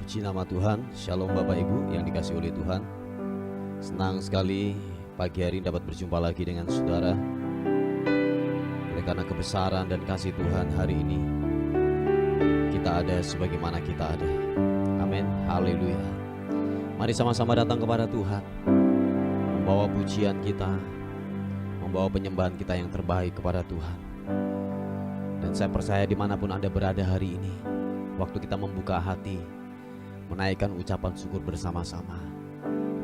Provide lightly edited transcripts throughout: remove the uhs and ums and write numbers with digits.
Puji nama Tuhan. Shalom Bapak Ibu yang dikasihi oleh Tuhan. Senang sekali pagi hari dapat berjumpa lagi dengan saudara. Oleh karena kebesaran dan kasih Tuhan hari ini, kita ada sebagaimana kita ada. Amin. Haleluya. Mari sama-sama datang kepada Tuhan, membawa pujian kita, membawa penyembahan kita yang terbaik kepada Tuhan. Dan saya percaya dimanapun Anda berada hari ini, waktu kita membuka hati, menaikkan ucapan syukur bersama-sama,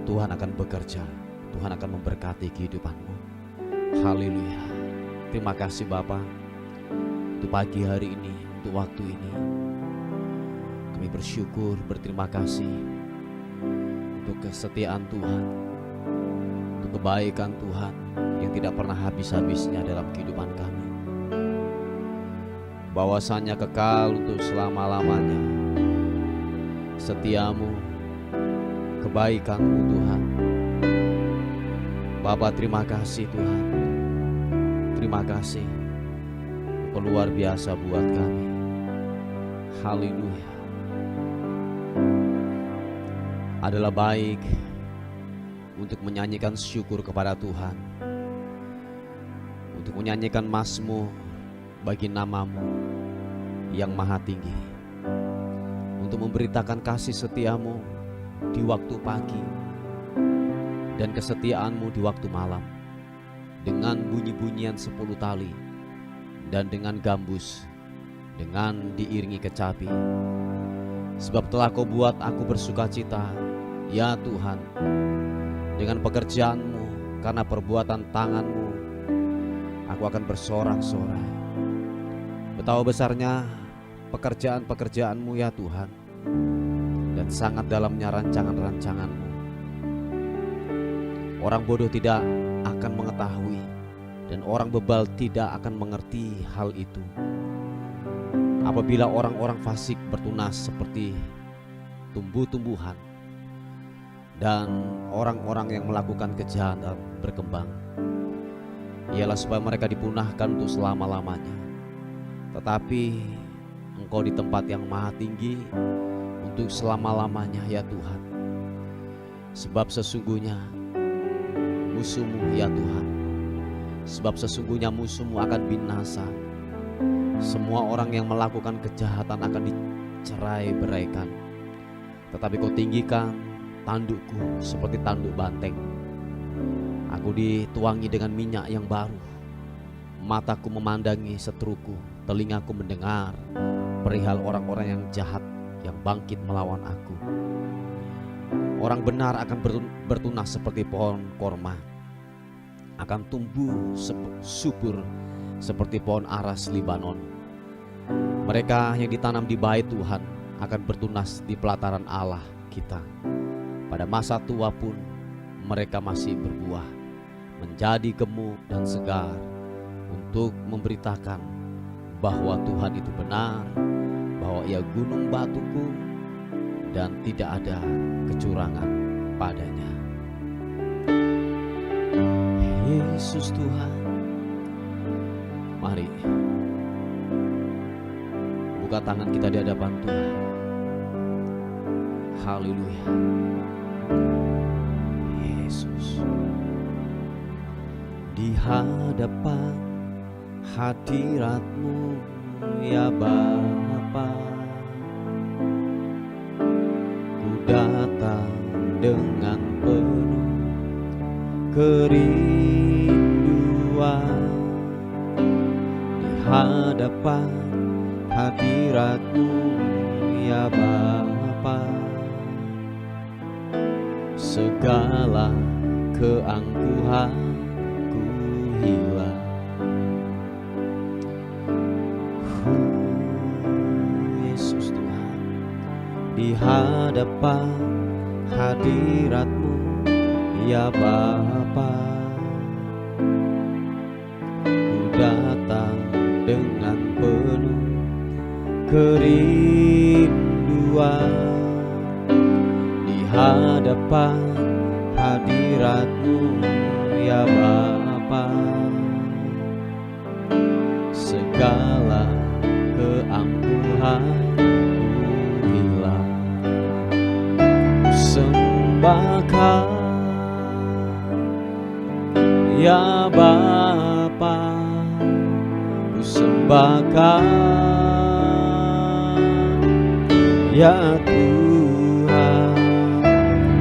Tuhan akan bekerja, Tuhan akan memberkati kehidupanmu. Haleluya. Terima kasih Bapa untuk pagi hari ini, untuk waktu ini. Kami bersyukur, berterima kasih untuk kesetiaan Tuhan, untuk kebaikan Tuhan yang tidak pernah habis-habisnya dalam kehidupan kami, bahwasanya kekal untuk selama-lamanya. Setiamu, kebaikanmu Tuhan. Bapa, terima kasih Tuhan. Terima kasih untuk luar biasa buat kami. Haleluya. Adalah baik untuk menyanyikan syukur kepada Tuhan, untuk menyanyikan mazmur bagi namamu yang maha tinggi, untuk memberitakan kasih setiamu di waktu pagi dan kesetiaanmu di waktu malam, dengan bunyi-bunyian 10 tali dan dengan gambus, dengan diiringi kecapi. Sebab telah kau buat aku bersuka cita, ya Tuhan, dengan pekerjaanmu, karena perbuatan tanganmu aku akan bersorak-sorai. Betapa besarnya pekerjaan-pekerjaanmu ya Tuhan, dan sangat dalamnya rancangan-rancanganmu. Orang bodoh tidak akan mengetahui, dan orang bebal tidak akan mengerti hal itu. Apabila orang-orang fasik bertunas seperti tumbuh-tumbuhan, dan orang-orang yang melakukan kejahatan berkembang, ialah supaya mereka dipunahkan untuk selama-lamanya. Tetapi Engkau di tempat yang maha tinggi untuk selama-lamanya ya Tuhan. Sebab sesungguhnya musuhmu ya Tuhan, sebab sesungguhnya musuhmu akan binasa. Semua orang yang melakukan kejahatan akan dicerai-beraikan. Tetapi kau tinggikan tandukku seperti tanduk banteng. Aku dituangi dengan minyak yang baru. Mataku memandangi seteruku, telingaku mendengar perihal orang-orang yang jahat yang bangkit melawan aku. Orang benar akan bertunas seperti pohon korma, akan tumbuh subur seperti pohon aras Libanon. Mereka yang ditanam di bait Tuhan akan bertunas di pelataran Allah kita. Pada masa tua pun mereka masih berbuah, menjadi gemuk dan segar, untuk memberitakan bahwa Tuhan itu benar, bahwa Ia gunung batuku dan tidak ada kecurangan padanya. Yesus Tuhan, mari buka tangan kita di hadapan Tuhan. Haleluya. Yesus, di hadapan hadirat-Mu ya Bapa, ku datang dengan penuh kerinduan. Di hadapan hadirat-Mu ya Bapa, segala keangkuhanku hilang. Yesus Tuhan, di hadapan hadirat-Mu ya Bapa, ku datang dengan penuh kerinduan. Di hadapan hadirat-Mu ya Bapa, segala keangkuhanku hilang. sembahkan ya Bapa, ku sembahkan ya Tuhan,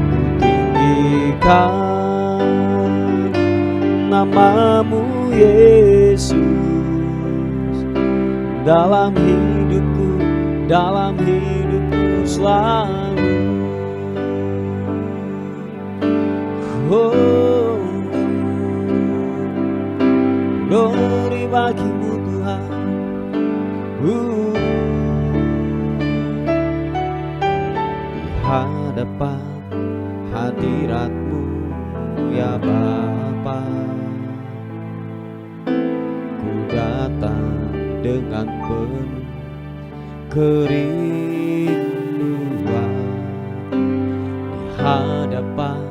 ku tinggikan nama-Mu Yesus dalam hidupku selalu. Oh, glory bagi-Mu Tuhan. Di hadapan hadirat-Mu ya Bapa, ku datang dengan penuh kerinduan. Di hadapan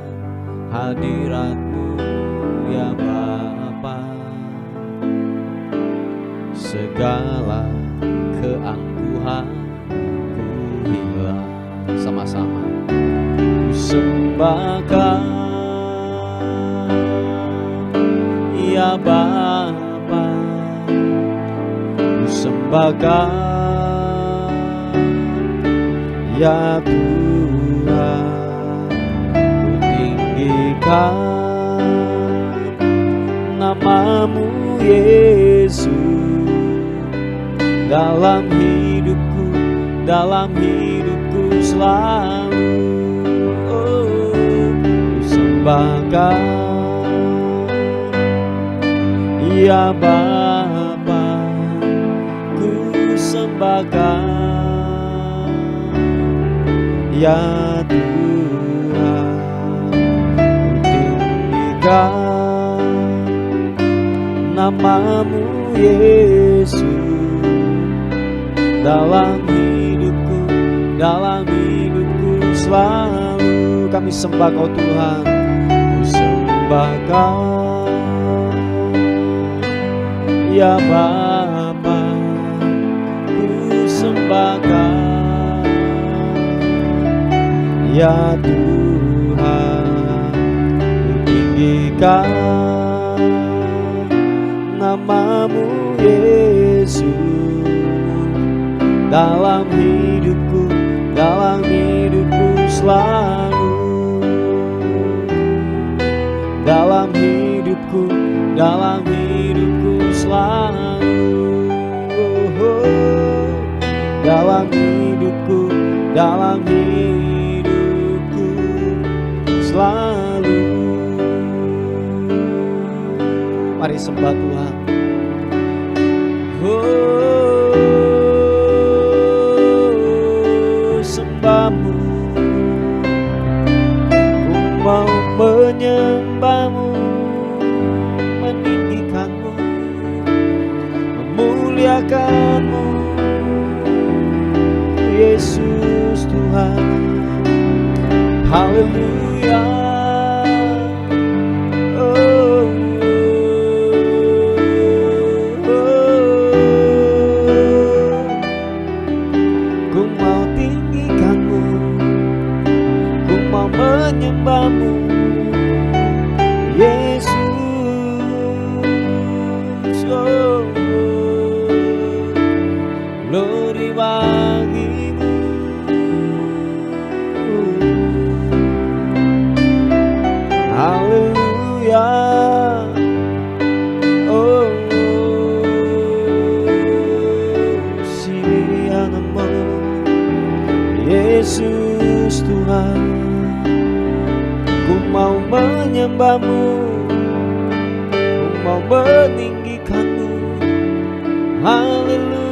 hadirat-Mu ya Bapa, segala keangkuhan ku hilang. Sama-sama ku sembahkan ya Bapa, ku sembahkan ya Tuhan, ku tinggikan nama-Mu Yesus dalam hidupku selalu. Oh, ku sembahkan ya Bapa, ku sembahkan ya Tuhan, ku tinggikan nama-Mu Yesus dalam hidupku selalu. Kami sembah Kau Tuhan, ku sembahkan ya Bapa, ku sembahkan ya Tuhan, ku tinggikan nama-Mu Yesus dalam hidupku selalu. Dalam hidupku selalu. Oh, dalam hidupku selalu. Mari sembah Tuhan. Oh, sembah-Mu, ku mau menyembah-Mu, meninggikan-Mu, memuliakan-Mu, Yesus Tuhan. Haleluya. Menyembah-Mu Yesus. Oh, glory bagi-Mu. Haleluya. Oh, silihan-Mu Yesus Tuhan. Ku mau menyembah-Mu, ku mau meninggikan-Mu. Haleluya.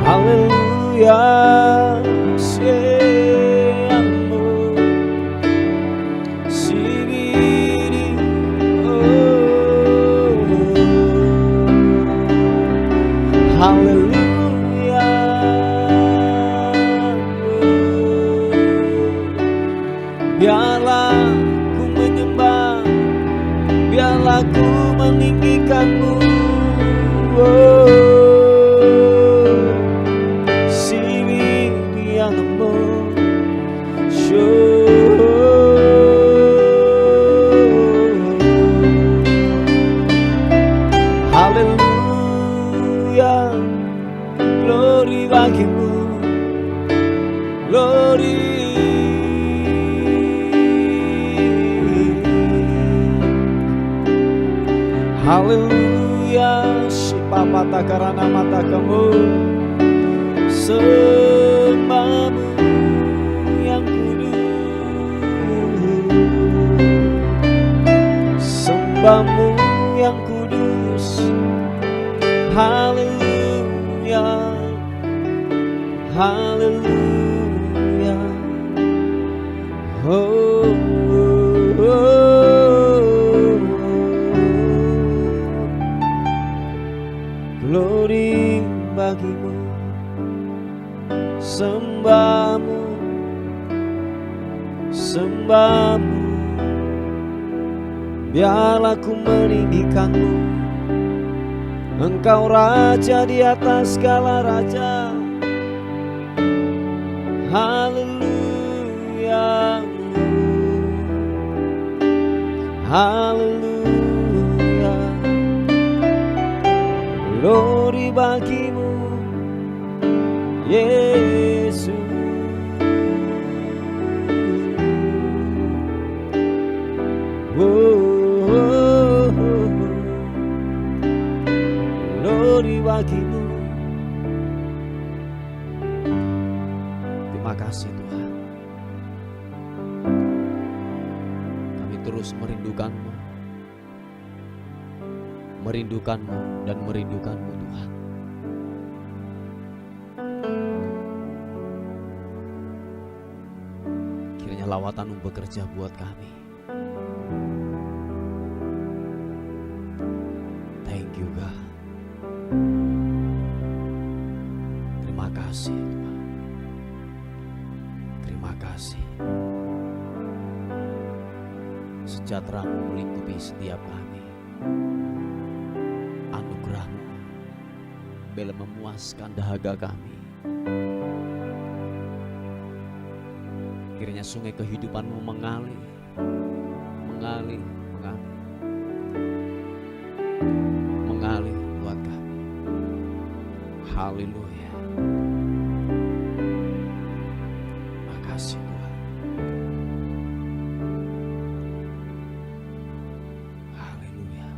Haleluya. Siamu sibiri. Oh, haleluya. Biarlah ku menyembah, biarlah ku meninggikan-Mu. Oh, Haleluya, Shipapata karana mata kamu, sembahmu yang kudus, sembahmu yang kudus. Haleluya, haleluya. Oh, oh, oh. Glory bagimu, sembahmu, sembahmu. Biarlah ku meninggikanmu, Engkau Raja di atas segala raja. Haleluya, haleluya. Glory bagimu, Yesus. Oh, oh, oh. Glory bagimu. Terima kasih Tuhan. Kami terus merindukanmu, merindukanmu dan merindukanmu Tuhan. Kiranya lawatanmu bekerja buat kami. Thank you God. Terima kasih Tuhan. Terima kasih. Sejahtera-Mu melingkupi setiap kami. Anugerah-Mu bela memuaskan dahaga kami. Kiranya sungai kehidupan-Mu mengalir, mengalir, mengalir, mengalir buat kami. Haleluya. Makasih Tuhan. Haleluya.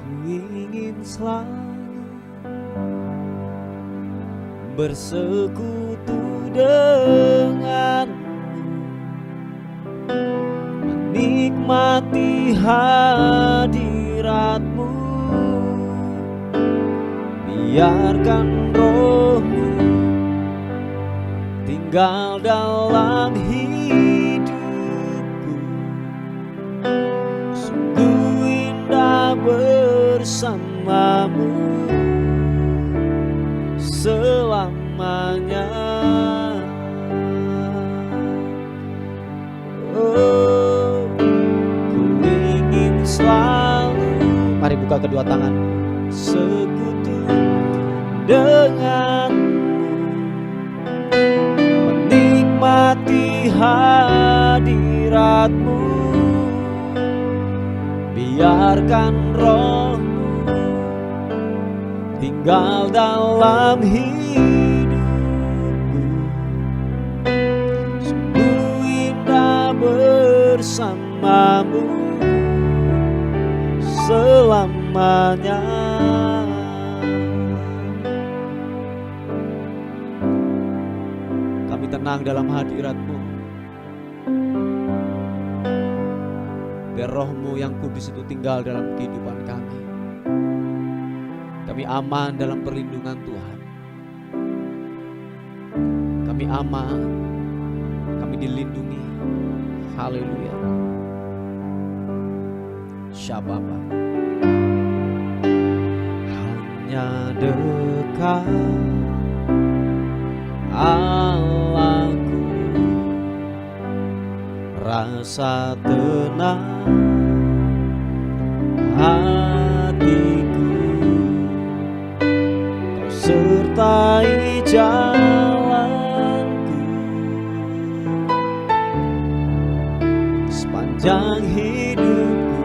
Ku ingin selalu bersekutu denganmu, menikmati hadirat-Mu. Biarkan Roh-Mu tinggal dalam hidupku. Sungguh indah bersama-Mu selamanya. Oh, ku ingin selalu, mari buka kedua tangan, sekutu denganmu, menikmati hadirat-Mu. Biarkan Roh-Mu tinggal dalam hidupku. Sungguh indah bersama-Mu selamanya. Kami tenang dalam hadirat-Mu. Biar Roh-Mu yang kudus itu tinggal dalam kehidupan kami. Kami aman dalam perlindungan Tuhan. Kami aman, kami dilindungi. Haleluya. Syababa. Hanya dekat Allahku, rasa tenang hatiku. Kau sertai jalanku sepanjang hidupku.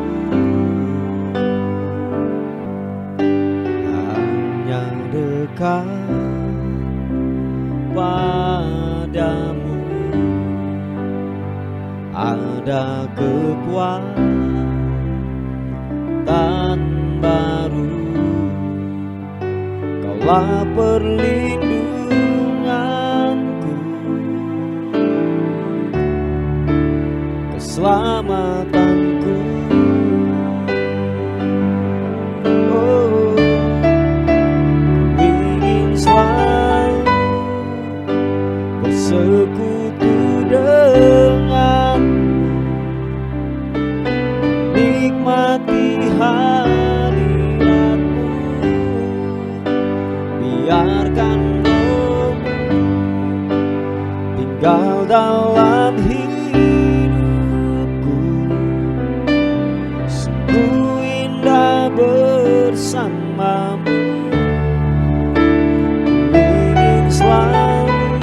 Hanya dekat padamu, ada kekuatan baru. Kaulah perlindunganku, keselamatanku. Oh, ku ingin selalu bersekutu dengan, nikmati hadiratmu. Biarkan Roh-Mu tinggal dalam hidupku. Sungguh indah bersamamu. Ku ingin selalu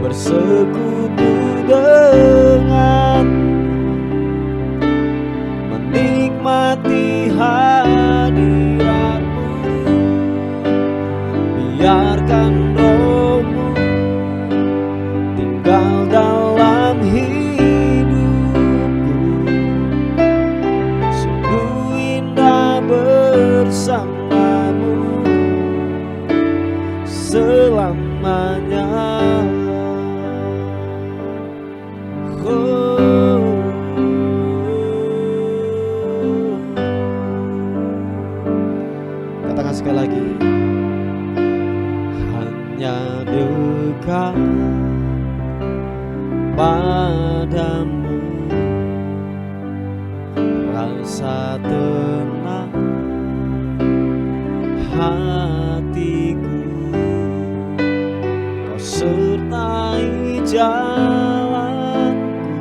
bersekutu dengan, menikmati hadiratmu. Biarkan Roh-Mu tinggal dalam hidupku. Sungguh indah bersamamu selamanya. Katakan sekali lagi, hanya dekat padamu, rasa tenang hatiku. Kau sertai jalanku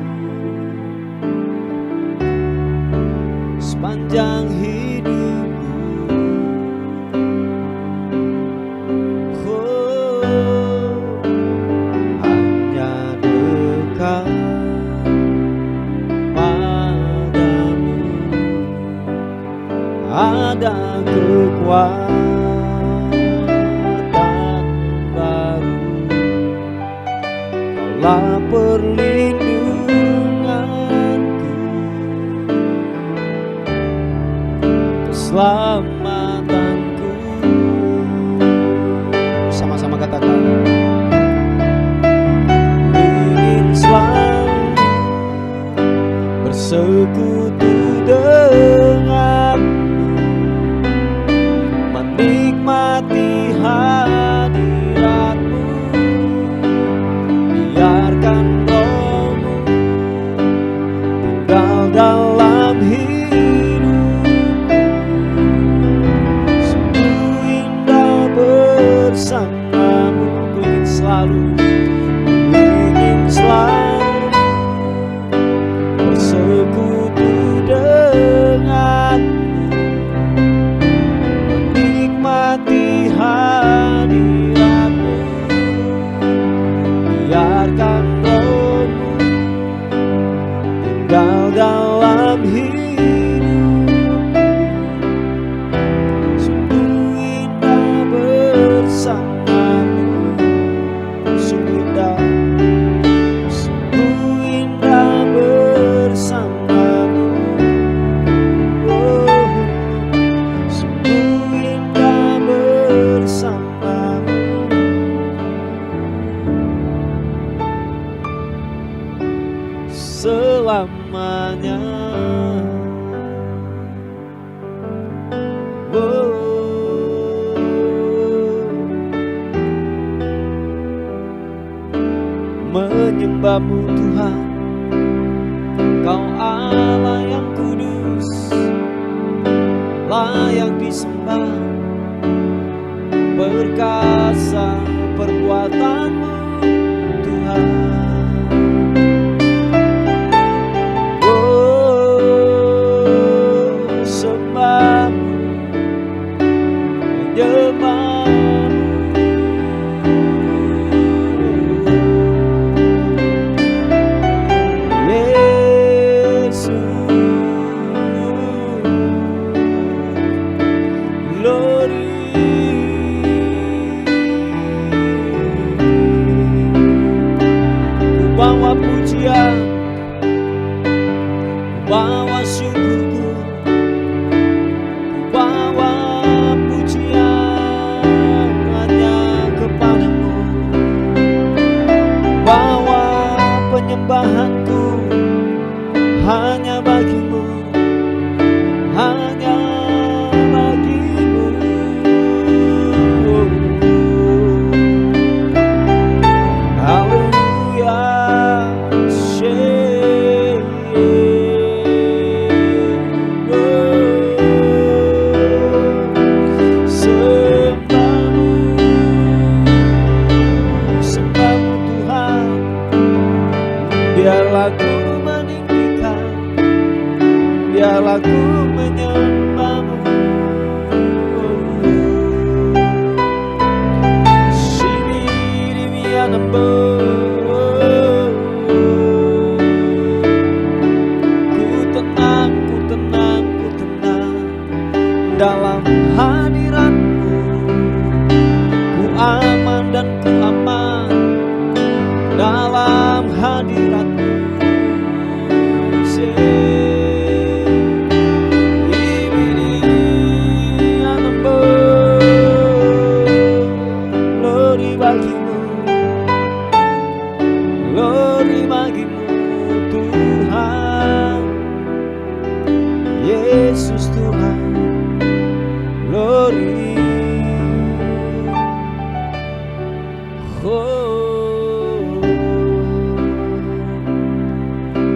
sepanjang hidupku. Hanya dekat padamu ada kekuatan baru. Kaulah perlindunganku, keselamatanku. Sama-sama katakan, ingin selalu bersekutu denganmu, menikmati hadiratmu. Biarkan Roh-Mu tinggal dalam hidupku. Sungguh indah bersamamu. Ku ingin selalu bersekutu denganmu, menikmati hadiratmu. Biarkan Roh-Mu tinggal dalam hidupku. Sungguh indah bersamamu. Sungguh indah bersamamu. Oh, sungguh indah bersamamu selamanya. Oh, menyembah-Mu Tuhan, Kau Allah yang kudus, layak disembah. Perkasa perbuatan-Mu Tuhan. Oh, sembah-Mu, menyembah-Mu. Glory. penyembahanku hanya bagimu, hanya bagimu. Haleluya, sembahmu Tuhan, biarlah ku meninggikan, biarlah ku menyembahmu. Ku tenang dalam hadiratmu. Ku aman dan ku aman dalam hadiratmu. Glory bagimu, glory bagimu Tuhan, Yesus Tuhan, glory. Oh,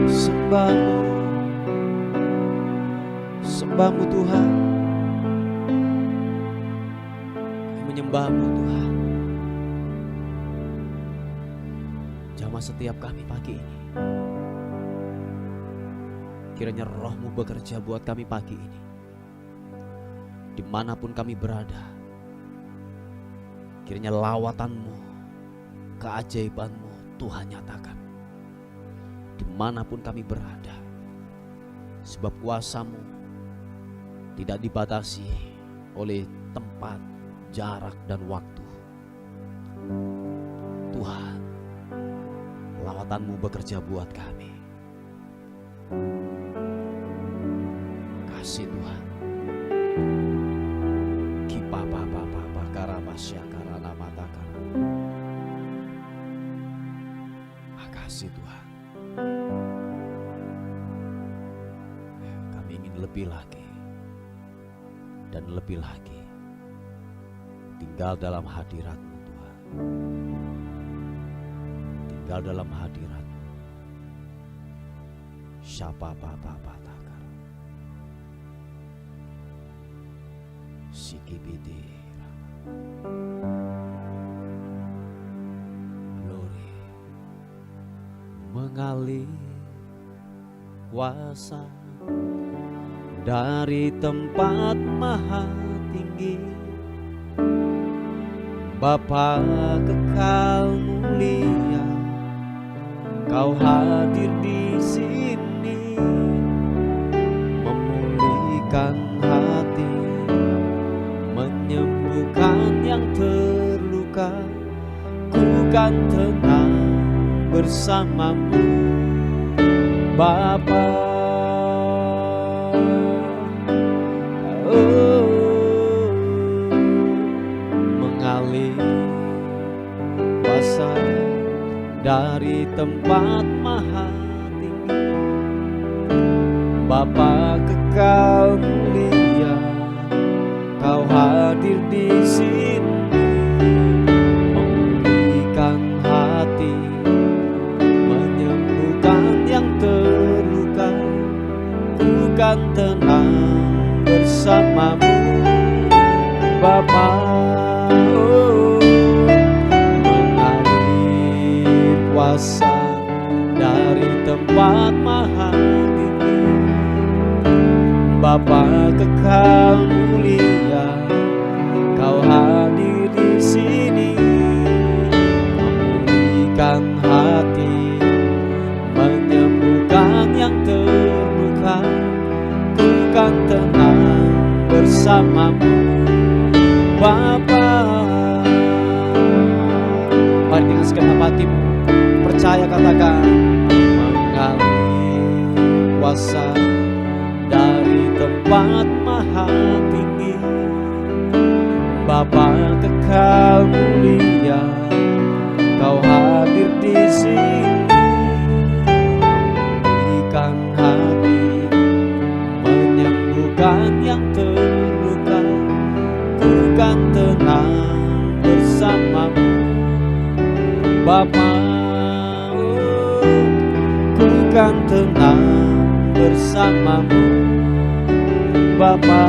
sembahmu, sembahmu Tuhan, menyembahmu Tuhan. Jamah setiap kami pagi ini, kiranya Roh-Mu bekerja buat kami pagi ini, dimanapun kami berada. Kiranya lawatan-Mu, keajaiban-Mu Tuhan nyatakan dimanapun kami berada, sebab kuasa-Mu tidak dibatasi oleh tempat, jarak, dan waktu. Tuhan, lawatan-Mu bekerja buat kami. Kasih Tuhan. Makasih Tuhan. Kami ingin lebih lagi dan lebih lagi tinggal dalam hadirat-Mu Tuhan. Tinggal dalam hadirat-Mu. Syapa takar. Sikibidi. Glory mengalir kuasa dari tempat maha tinggi. Bapa kekal mulia, Kau hadir di sini, memulihkan hati, menyembuhkan yang terluka. Ku kan tenang bersamamu, Bapa. Oh, mengalir kuasa dari tempat maha tinggi. Bapa kekal mulia, Kau hadir di sini, memulihkan hati, menyembuhkan yang terluka. Ku kan tenang bersamamu, Bapa. Oh, mengalir kuasa dari tempat maha tinggi. Bapa kekal mulia, Kau hadir di sini, memulihkan hati, menyembuhkan yang terluka. Ku kan tenang bersamamu, Bapa. Mari dengan segenap hatimu percaya, katakan, mengalir kuasa dari tempat maha tinggi. Bapa kekal mulia, Kau hadir di sini, bersamamu Bapa, ku kan tenang bersamamu Bapa,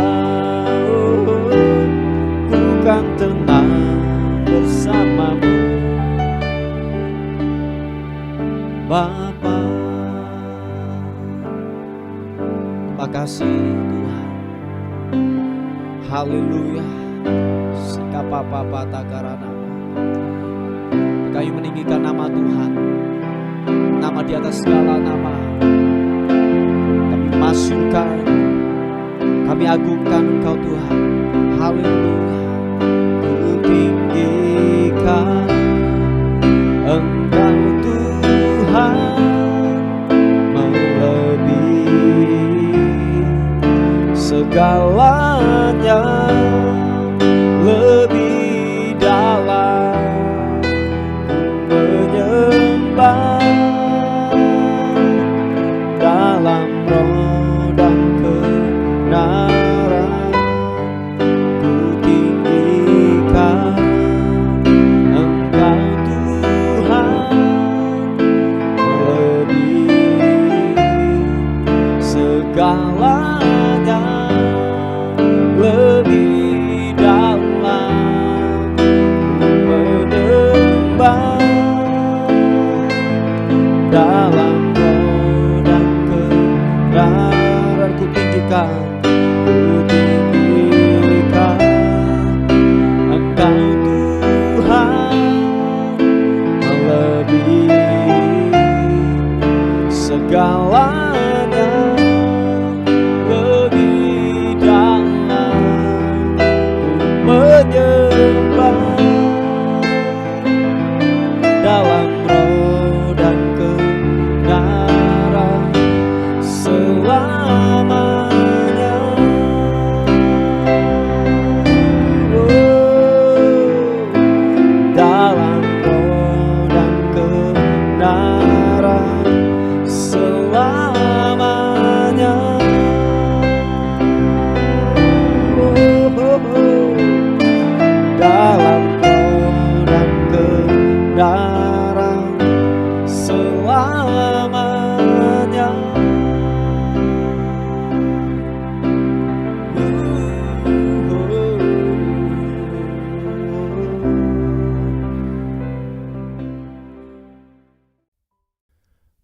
ku kan tenang bersamamu Bapa. Terima kasih Tuhan. Haleluya. Sikapapa takarana. Kami meninggikan nama Tuhan, nama di atas segala nama. Kami masukkan, kami agungkan Engkau Tuhan. Haleluya. Ku tinggikan Engkau Tuhan, segalanya, lebih dalam menyembah dalam roh dan kebenaran. Ku tinggikan Engkau Tuhan, lebih segalanya, lebih dalam menyembah dalam roh dan kebenaran. Ku tinggikan Engkau Tuhan, melebihi segalanya, lebih dalam menyembah dalam roh dan kebenaran selamanya. Dalam roh dan kebenaran selamanya. Dalam roh dan kebenaran selamanya.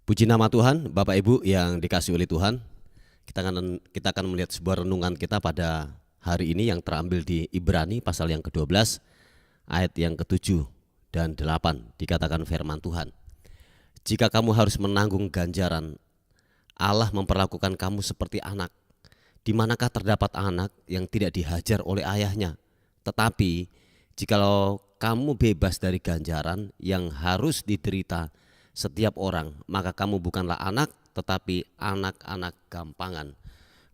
Puji nama Tuhan, Bapak Ibu yang dikasihi oleh Tuhan. Kita akan melihat sebuah renungan kita pada hari ini yang terambil di Ibrani pasal yang ke-12 ayat yang ke-7 dan 8. Dikatakan firman Tuhan, jika kamu harus menanggung ganjaran, Allah memperlakukan kamu seperti anak. Di manakah terdapat anak yang tidak dihajar oleh ayahnya? Tetapi jikalau kamu bebas dari ganjaran yang harus diderita setiap orang, maka kamu bukanlah anak, tetapi anak-anak gampangan.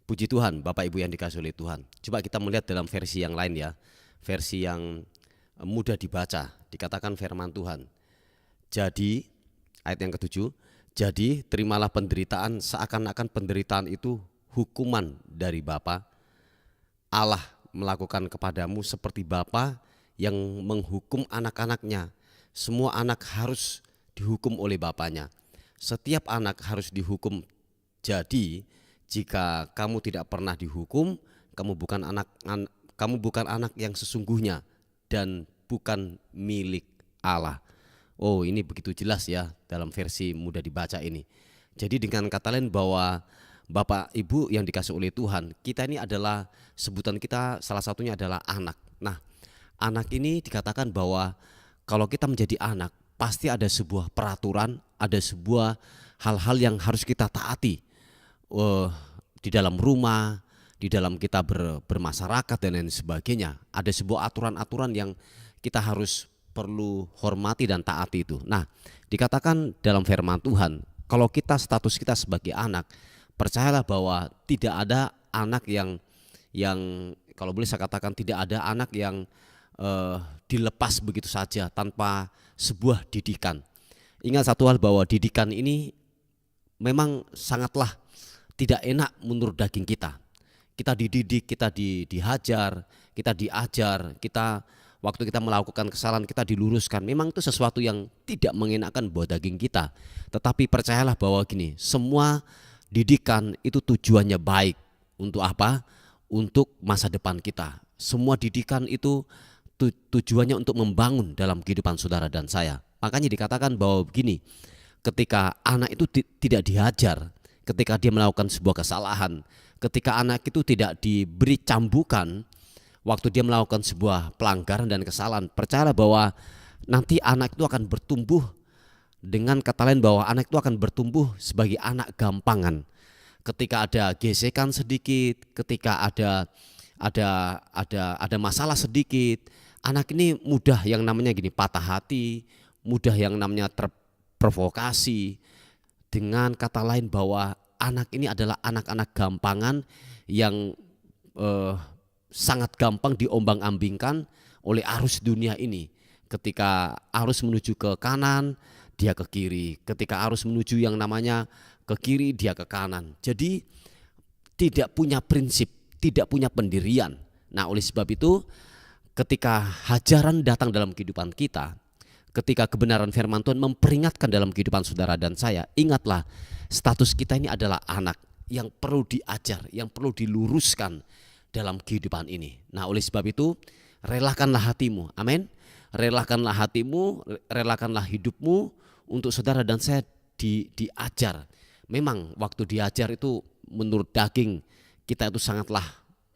Puji Tuhan, Bapak Ibu yang dikasihi oleh Tuhan. Coba kita melihat dalam versi yang lain ya, versi yang mudah dibaca. Dikatakan firman Tuhan, jadi ayat yang ke-7, jadi terimalah penderitaan seakan-akan penderitaan itu hukuman dari Bapa. Allah melakukan kepadamu seperti Bapa yang menghukum anak-anaknya. Semua anak harus dihukum oleh bapaknya. Setiap anak harus dihukum. Jadi jika kamu tidak pernah dihukum, kamu bukan anak yang sesungguhnya dan bukan milik Allah. Oh, ini begitu jelas ya dalam versi mudah dibaca ini. Jadi dengan kata lain bahwa Bapak Ibu yang dikasihi oleh Tuhan, kita ini adalah, sebutan kita salah satunya adalah anak. Nah, anak ini dikatakan bahwa kalau kita menjadi anak, pasti ada sebuah peraturan, ada sebuah hal-hal yang harus kita taati di dalam rumah, di dalam kita bermasyarakat dan lain sebagainya. Ada sebuah aturan-aturan yang kita harus perlu hormati dan taati itu. Nah, dikatakan dalam firman Tuhan, kalau kita status kita sebagai anak, percayalah bahwa tidak ada anak yang kalau boleh saya katakan tidak ada anak yang dilepas begitu saja tanpa sebuah didikan. Ingat satu hal, bahwa didikan ini memang sangatlah tidak enak menurut daging kita. Kita dididik, kita dihajar, kita diajar, kita waktu kita melakukan kesalahan kita diluruskan. Memang itu sesuatu yang tidak mengenakan buat daging kita. Tetapi percayalah bahwa gini, semua didikan itu tujuannya baik. Untuk apa? Untuk masa depan kita. Semua didikan itu tujuannya untuk membangun dalam kehidupan saudara dan saya. Makanya dikatakan bahwa begini, ketika anak itu tidak dihajar, ketika dia melakukan sebuah kesalahan, ketika anak itu tidak diberi cambukan waktu dia melakukan sebuah pelanggaran dan kesalahan, percayalah bahwa nanti anak itu akan bertumbuh, dengan kata lain bahwa anak itu akan bertumbuh sebagai anak gampangan. Ketika ada gesekan sedikit, ketika ada masalah sedikit, anak ini mudah yang namanya gini, patah hati, mudah yang namanya terprovokasi. Dengan kata lain bahwa anak ini adalah anak-anak gampangan yang sangat gampang diombang-ambingkan oleh arus dunia ini. Ketika arus menuju ke kanan, dia ke kiri. Ketika arus menuju yang namanya ke kiri, dia ke kanan. Jadi tidak punya prinsip, tidak punya pendirian. Nah, oleh sebab itu ketika hajaran datang dalam kehidupan kita, ketika kebenaran firman Tuhan memperingatkan dalam kehidupan saudara dan saya, ingatlah status kita ini adalah anak yang perlu diajar, yang perlu diluruskan dalam kehidupan ini. Nah, oleh sebab itu relakanlah hatimu, amin. Relakanlah hatimu, relakanlah hidupmu untuk saudara dan saya diajar. Memang waktu diajar itu menurut daging kita itu sangatlah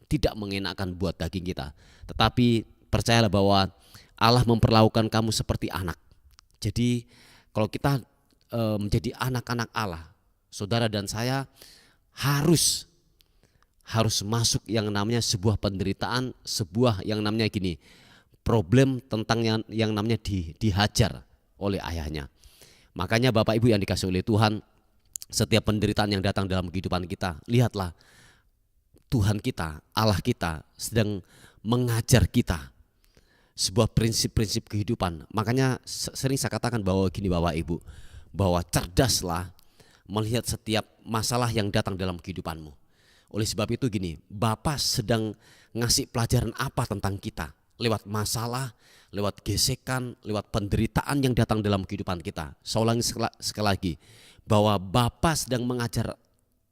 tidak mengenakan buat daging kita. Tetapi percayalah bahwa Allah memperlakukan kamu seperti anak. Jadi kalau kita menjadi anak-anak Allah, saudara dan saya harus masuk yang namanya sebuah penderitaan, sebuah yang namanya gini, problem tentang yang namanya dihajar oleh ayahnya. Makanya Bapak Ibu yang dikasihi oleh Tuhan, setiap penderitaan yang datang dalam kehidupan kita, lihatlah Tuhan kita, Allah kita sedang mengajar kita sebuah prinsip-prinsip kehidupan. Makanya sering saya katakan bahwa gini Bapak Ibu, bahwa cerdaslah melihat setiap masalah yang datang dalam kehidupanmu. Oleh sebab itu gini, Bapa sedang ngasih pelajaran apa tentang kita lewat masalah, lewat gesekan, lewat penderitaan yang datang dalam kehidupan kita. Saya ulangi sekali lagi, bahwa Bapa sedang mengajar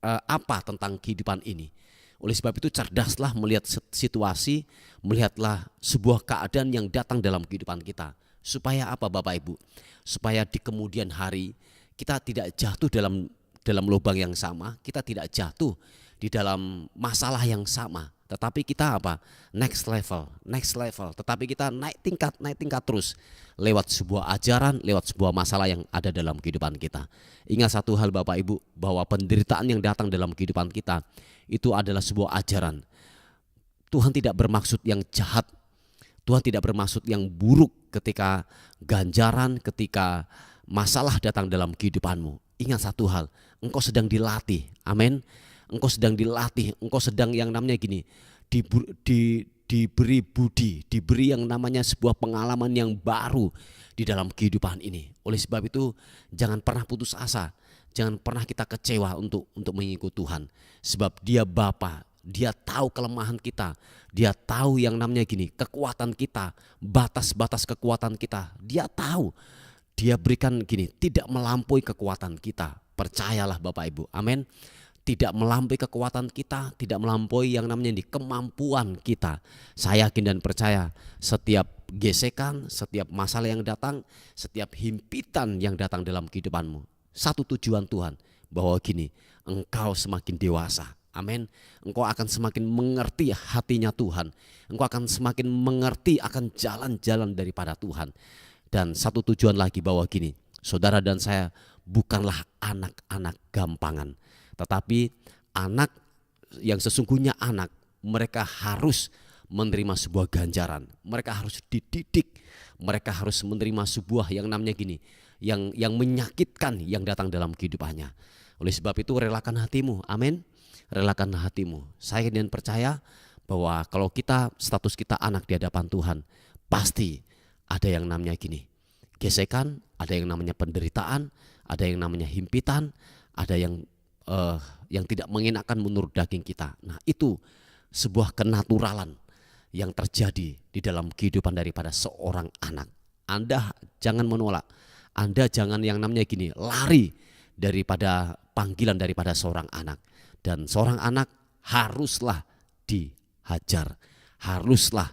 apa tentang kehidupan ini. Oleh sebab itu cerdaslah melihat situasi, melihatlah sebuah keadaan yang datang dalam kehidupan kita. Supaya apa Bapak Ibu? Supaya di kemudian hari kita tidak jatuh dalam lubang yang sama, kita tidak jatuh di dalam masalah yang sama. Tetapi kita apa? Next level. Tetapi kita naik tingkat terus lewat sebuah ajaran, lewat sebuah masalah yang ada dalam kehidupan kita. Ingat satu hal Bapak Ibu, bahwa penderitaan yang datang dalam kehidupan kita itu adalah sebuah ajaran. Tuhan tidak bermaksud yang jahat, Tuhan tidak bermaksud yang buruk ketika ganjaran, ketika masalah datang dalam kehidupanmu. Ingat satu hal, engkau sedang dilatih, amin. Engkau sedang dilatih, engkau sedang yang namanya gini, diberi budi, diberi yang namanya sebuah pengalaman yang baru di dalam kehidupan ini. Oleh sebab itu jangan pernah putus asa, jangan pernah kita kecewa untuk mengikut Tuhan. Sebab Dia Bapa, Dia tahu kelemahan kita, Dia tahu yang namanya gini, kekuatan kita, batas-batas kekuatan kita. Dia tahu, Dia berikan gini, tidak melampaui kekuatan kita. Percayalah Bapak Ibu, amin. Tidak melampaui kekuatan kita, tidak melampaui yang namanya di kemampuan kita. Saya yakin dan percaya setiap gesekan, setiap masalah yang datang, setiap himpitan yang datang dalam kehidupanmu, satu tujuan Tuhan, bahwa gini, engkau semakin dewasa, amin. Engkau akan semakin mengerti hatinya Tuhan, engkau akan semakin mengerti akan jalan-jalan daripada Tuhan. Dan satu tujuan lagi, bahwa gini, saudara dan saya bukanlah anak-anak gampangan, tetapi anak yang sesungguhnya anak, mereka harus menerima sebuah ganjaran, mereka harus dididik, mereka harus menerima sebuah yang namanya gini, yang menyakitkan yang datang dalam kehidupannya. Oleh sebab itu relakan hatimu, amin. Relakan hatimu. Saya dan percaya bahwa kalau kita status kita anak di hadapan Tuhan, pasti ada yang namanya gini, gesekan, ada yang namanya penderitaan, ada yang namanya himpitan, ada yang tidak mengenakan menurut daging kita. Nah, itu sebuah kenaturalan yang terjadi di dalam kehidupan daripada seorang anak. Anda jangan menolak. Anda jangan yang namanya gini, lari daripada panggilan daripada seorang anak. Dan seorang anak haruslah dihajar, haruslah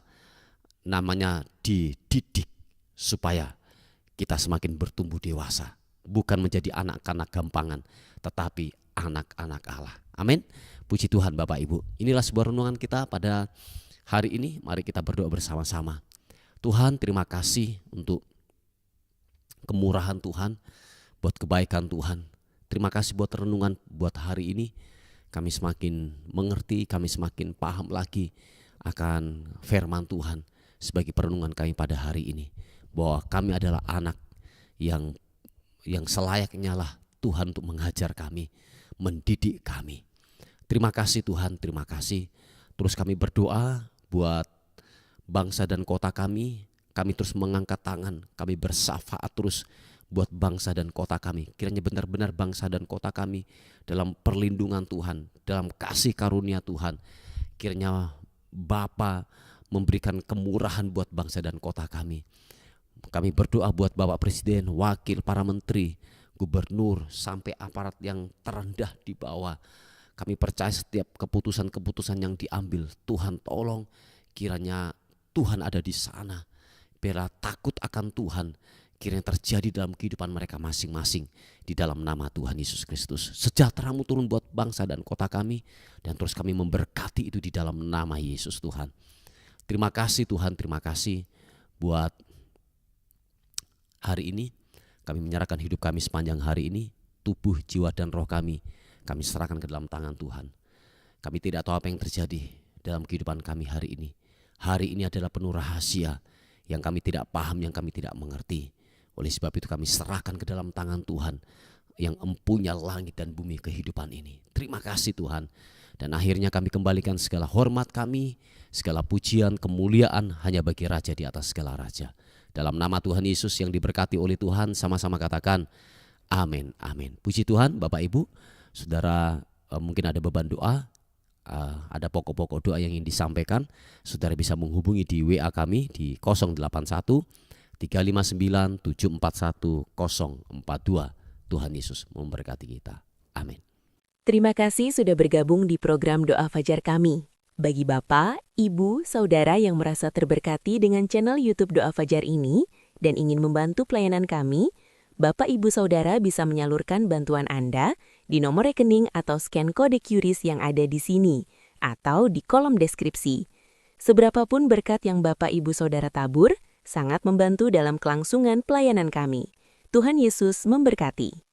namanya dididik supaya kita semakin bertumbuh dewasa. Bukan menjadi anak-anak gampangan, tetapi anak-anak Allah. Amin. Puji Tuhan Bapak Ibu. Inilah sebuah renungan kita pada hari ini. Mari kita berdoa bersama-sama. Tuhan, terima kasih untuk kemurahan Tuhan, buat kebaikan Tuhan. Terima kasih buat renungan buat hari ini. Kami semakin mengerti, kami semakin paham lagi akan firman Tuhan sebagai perenungan kami pada hari ini. Bahwa kami adalah anak yang selayaknya lah Tuhan untuk mengajar kami, mendidik kami. Terima kasih Tuhan, terima kasih. Terus kami berdoa buat bangsa dan kota kami. Kami terus mengangkat tangan, kami bersyafaat terus buat bangsa dan kota kami. Kiranya benar-benar bangsa dan kota kami dalam perlindungan Tuhan, dalam kasih karunia Tuhan. Kiranya Bapa memberikan kemurahan buat bangsa dan kota kami. Kami berdoa buat Bapak Presiden, wakil, para menteri, gubernur, sampai aparat yang terendah di bawah. Kami percaya setiap keputusan-keputusan yang diambil, Tuhan tolong kiranya Tuhan ada di sana. Biarlah takut akan Tuhan kiranya terjadi dalam kehidupan mereka masing-masing di dalam nama Tuhan Yesus Kristus. Sejahtera-Mu turun buat bangsa dan kota kami, dan terus kami memberkati itu di dalam nama Yesus Tuhan. Terima kasih Tuhan, terima kasih buat hari ini. Kami menyerahkan hidup kami sepanjang hari ini, tubuh, jiwa dan roh kami serahkan ke dalam tangan Tuhan. Kami tidak tahu apa yang terjadi dalam kehidupan kami hari ini. Hari ini adalah penuh rahasia yang kami tidak paham, yang kami tidak mengerti. Oleh sebab itu kami serahkan ke dalam tangan Tuhan yang empunya langit dan bumi kehidupan ini. Terima kasih Tuhan. Dan akhirnya kami kembalikan segala hormat kami, segala pujian, kemuliaan hanya bagi Raja di atas segala raja. Dalam nama Tuhan Yesus yang diberkati oleh Tuhan, sama-sama katakan amin, amin. Puji Tuhan Bapak Ibu, Saudara, mungkin ada beban doa, ada pokok-pokok doa yang ingin disampaikan. Saudara bisa menghubungi di WA kami di 081 359 741 042. Tuhan Yesus memberkati kita. Amin. Terima kasih sudah bergabung di program Doa Fajar kami. Bagi Bapak, Ibu, Saudara yang merasa terberkati dengan channel YouTube Doa Fajar ini dan ingin membantu pelayanan kami, Bapak Ibu Saudara bisa menyalurkan bantuan Anda di nomor rekening atau scan kode QRIS yang ada di sini atau di kolom deskripsi. Seberapapun berkat yang Bapak Ibu Saudara tabur, sangat membantu dalam kelangsungan pelayanan kami. Tuhan Yesus memberkati.